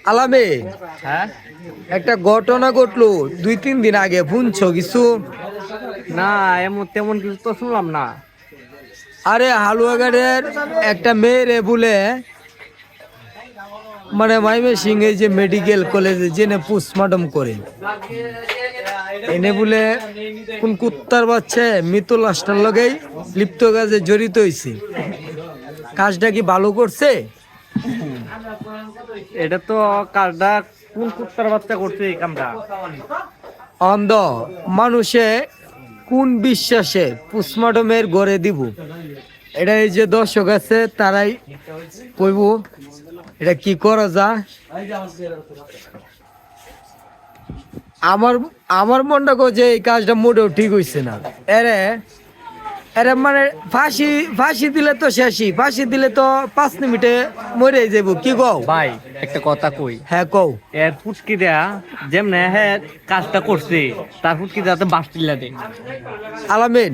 আলামে হ্যাঁ, একটা ঘটনা ঘটলো 2-3 দিন আগে, শুনছো কিছু? না এমন তেমন কিছু তো শুনলাম না। আরে হালুয়াঘাটের একটা মেয়েরে বলে মানে ময়মনসিংহ এই যে মেডিকেল কলেজে জেনে পোস্টমর্টম করে এনে বলে কোন কুত্তার বাচ্চা মৃত লাশটার লগেই লিপ্ত কাজে জড়িত হয়েছে। কাজটা কি ভালো করছে? এটা তো কাজটা কোন কুত্তার বাচ্চা করছে এই কামটা? অন্ধ মানুষে কোন বিশ্বাসে পোস্টমর্টমের গড়ে দিব, এটা এই যে দর্শক আছে তারাই কইব এটা কি করা যায়। আমার আমার মনটা কো যে এই কাজটা মোটেও ঠিক হইছে না। এরে এরে মানে ফাঁসি ফাঁসি দিলে তো শেষই, ফাঁসি দিলে তো 5 মিনিটে মরে যাব। কি কও ভাই একটা কথা কই, হ্যাঁ কও। এর ফুটকি দেয়া যেমনে হ্যাঁ কাজটা করছে তার ফুটকি দেয়া তো বাস্টিলা দে। আলামিন,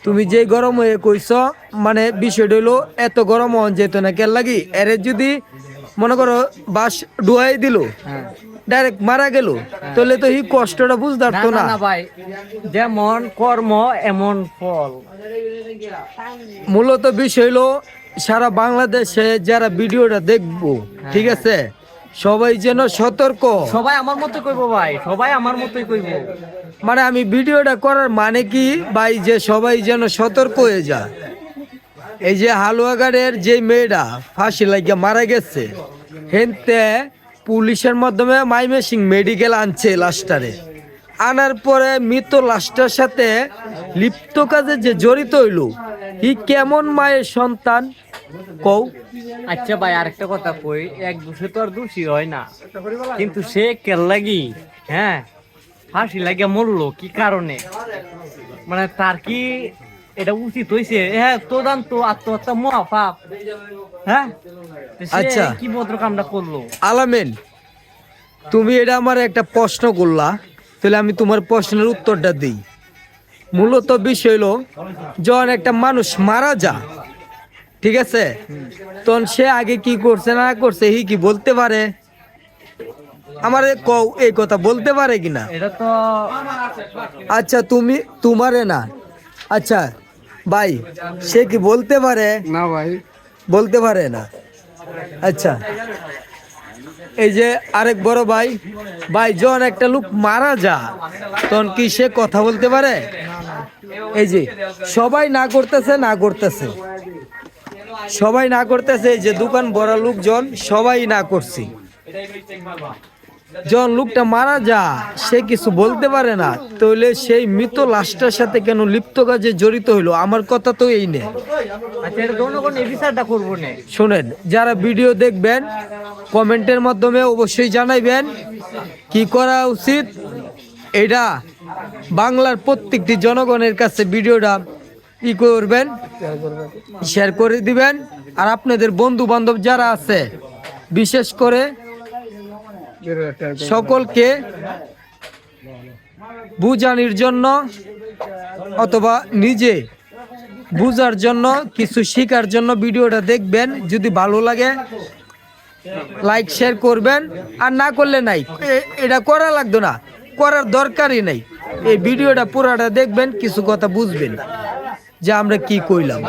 তুমি যে গরম হয়ে কইছ মানে বিষয়টা হইলো এত গরম হন যেত না কেন লাগি। এরে যদি মনে করো বাস ডুয়াই দিল ডাইরেক্ট মারা গেল, তাহলে তো এই কষ্টটা বুঝতে না পারতো না না। না ভাই, যেমন কর্ম এমন ফল। মূলত বিষয় হইলো সারা বাংলাদেশে যারা ভিডিওটা দেখবো, ঠিক আছে, সবাই যেন সতর্ক। সবাই আমার মতো কইবো ভাই, সবাই আমার মতোই কইবো। মানে আমি ভিডিওটা করার মানে কি ভাই, যে সবাই যেন সতর্ক হয়ে যায়। এই যে হালুয়াঘাটের যে মেয়েটা ফাঁসি লাগিয়ে মারা গেছে, হেনতে পুলিশের মাধ্যমে ময়মনসিংহ মেডিকেল আনছে লাশটারে। আনার পরে মৃত লাশটার সাথে লিপ্ত কাজে যে জড়িত হইল, ই কেমন মায়ের সন্তান কও? আচ্ছা ভাই আরেকটা কথা কই, এক দোষে তো আর দোষী হয় না, কিন্তু সে কেল লাগি হ্যাঁ ফাঁসি লাগিয়া মরলো কি কারণে? মানে তার কি এটা উচিত হয়েছে? হ্যাঁ তোদান তো আত্মহত্যা মহাপাপ। হ্যাঁ তো সে আচ্ছা। কি ভদ্র কামটা করলো? আলামিন, তুমি এটা আমার একটা প্রশ্ন করলা, তাহলে আমি তোমার প্রশ্নের উত্তরটা দিই। মূলত বিষয় হলো যখন একটা মানুষ মারা যায়, ঠিক আছে, তখন সে আগে কি করছে না করছে হি কি বলতে পারে? আমার কও এই কথা বলতে পারে কিনা? এটা তো আচ্ছা তুমি তোমারে না, আচ্ছা ভাই সে কি বলতে পারে? না ভাই, বলতে পারে না। আচ্ছা এই যে আরেক বড় ভাই, ভাই যখন একটা লোক মারা যায় তখন কি সে কথা বলতে পারে? এই যে সবাই না করতেছে না করতেছে, সবাই না করতেছে, এই যে দোকান বড় লোকজন সবাই না করছি, যখন লোকটা মারা যায় সে কিছু বলতে পারে না, তাহলে সেই মৃত লাশটার সাথে কেন লিপ্ত কাজে জড়িত হইলো? আমার কথা তো এই নে। আচ্ছা এটা জনগণ এই বিচারটা করবো না। শোনেন, যারা ভিডিও দেখবেন কমেন্টের মাধ্যমে অবশ্যই জানাইবেন কি করা উচিত। এটা বাংলার প্রত্যেকটি জনগণের কাছে ভিডিওটা ই করবেন, শেয়ার করে দিবেন। আর আপনাদের বন্ধু বান্ধব যারা আছে বিশেষ করে সকলকে বুঝানোর জন্য অথবা নিজে বুঝার জন্য, কিছু শেখার জন্য ভিডিওটা দেখবেন। যদি ভালো লাগে লাইক শেয়ার করবেন, আর না করলে নাই, এটা করা লাগতো না, করার দরকারই নাই। এই ভিডিওটা পুরাটা দেখবেন, কিছু কথা বুঝবেন যে আমরা কি কইলাম।